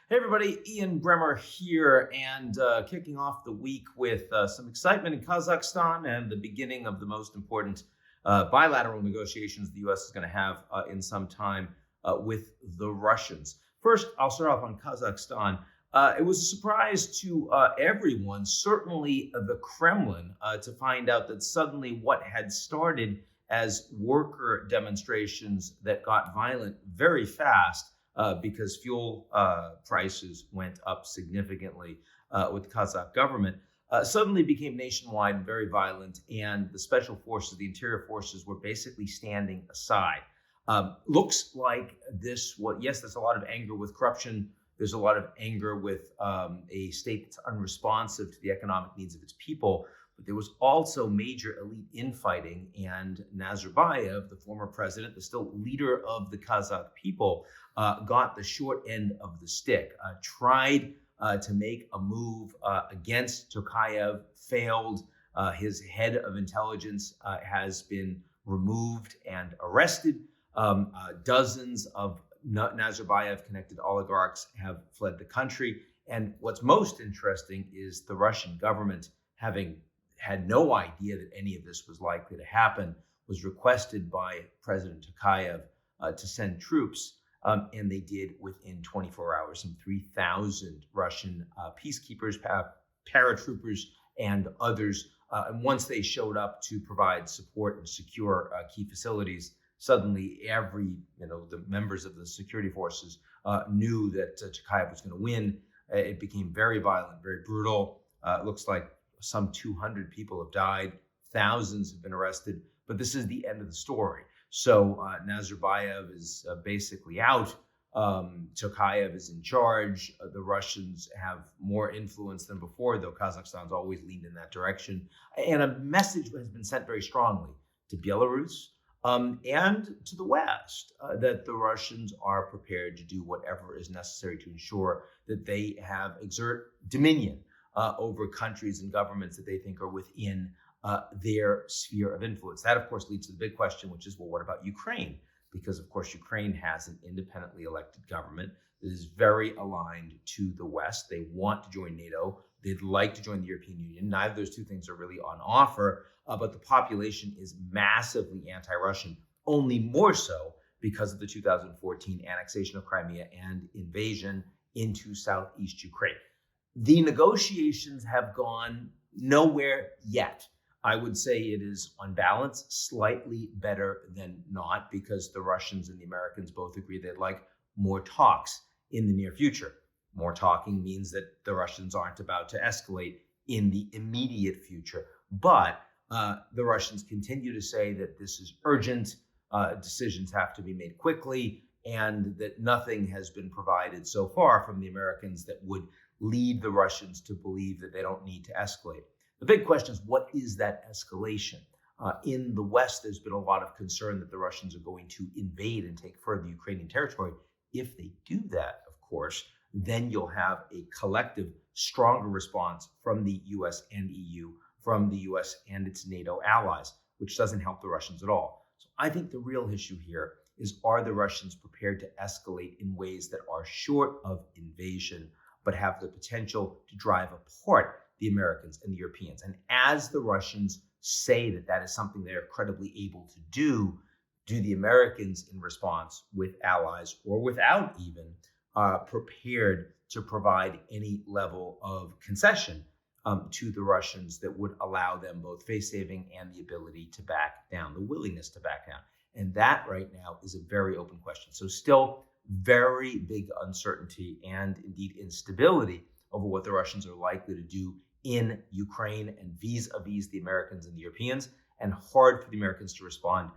Hey everybody, Ian Bremmer here, and kicking off the week with some excitement in Kazakhstan and the beginning of the most important bilateral negotiations the U.S. is going to have in some time with the Russians. First, I'll start off on Kazakhstan. It was a surprise to everyone, certainly the Kremlin, to find out that suddenly what had started as worker demonstrations that got violent very fast because fuel prices went up significantly with the Kazakh government, suddenly became nationwide and very violent, and the special forces, the interior forces, were basically standing aside. Looks like yes, there's a lot of anger with corruption. There's a lot of anger with a state that's unresponsive to the economic needs of its people. But there was also major elite infighting, and Nazarbayev, the former president, the still leader of the Kazakh people, got the short end of the stick, tried to make a move against Tokayev, failed. His head of intelligence has been removed and arrested. Dozens of Nazarbayev-connected oligarchs have fled the country. And what's most interesting is the Russian government, having had no idea that any of this was likely to happen, was requested by President Tokayev to send troops, and they did within 24 hours. Some 3,000 Russian peacekeepers, paratroopers, and others. And once they showed up to provide support and secure key facilities, suddenly the members of the security forces knew that Tokayev was going to win. It became very violent, very brutal. It looks like some 200 people have died, thousands have been arrested, but this is the end of the story. So Nazarbayev is basically out. Tokayev is in charge. The Russians have more influence than before, though Kazakhstan's always leaned in that direction. And a message has been sent very strongly to Belarus and to the West that the Russians are prepared to do whatever is necessary to ensure that they exert dominion over countries and governments that they think are within their sphere of influence. That, of course, leads to the big question, which is, well, what about Ukraine? Because, of course, Ukraine has an independently elected government that is very aligned to the West. They want to join NATO. They'd like to join the European Union. Neither of those two things are really on offer, but the population is massively anti-Russian, only more so because of the 2014 annexation of Crimea and invasion into southeast Ukraine. The negotiations have gone nowhere yet. I would say it is, on balance, slightly better than not, because the Russians and the Americans both agree they'd like more talks in the near future. More talking means that the Russians aren't about to escalate in the immediate future. But the Russians continue to say that this is urgent, decisions have to be made quickly, and that nothing has been provided so far from the Americans that would lead the Russians to believe that they don't need to escalate. The big question is, what is that escalation? In the West, there's been a lot of concern that the Russians are going to invade and take further Ukrainian territory. If they do that, of course, then you'll have a collective, stronger response from the US and EU, from the US and its NATO allies, which doesn't help the Russians at all. So I think the real issue here is, are the Russians prepared to escalate in ways that are short of invasion, but have the potential to drive apart the Americans and the Europeans? And as the Russians say that that is something they are credibly able to do the Americans in response, with allies or without even, prepared to provide any level of concession to the Russians that would allow them both face saving and the ability to back down, the willingness to back down? And that right now is a very open question. So still very big uncertainty and indeed instability over what the Russians are likely to do in Ukraine and vis-a-vis the Americans and the Europeans, and hard for the Americans to respond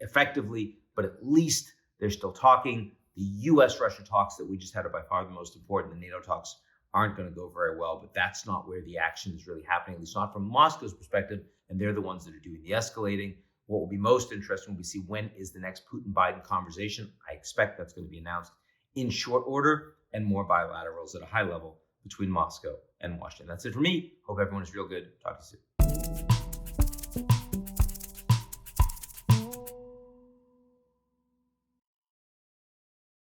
effectively, but at least they're still talking. The US-Russia talks that we just had are by far the most important. The NATO talks aren't going to go very well, but that's not where the action is really happening, at least not from Moscow's perspective, and they're the ones that are doing the escalating. What will be most interesting will be see when is the next Putin-Biden conversation. I expect that's going to be announced in short order, and more bilaterals at a high level between Moscow and Washington. That's it for me. Hope everyone is real good. Talk to you soon.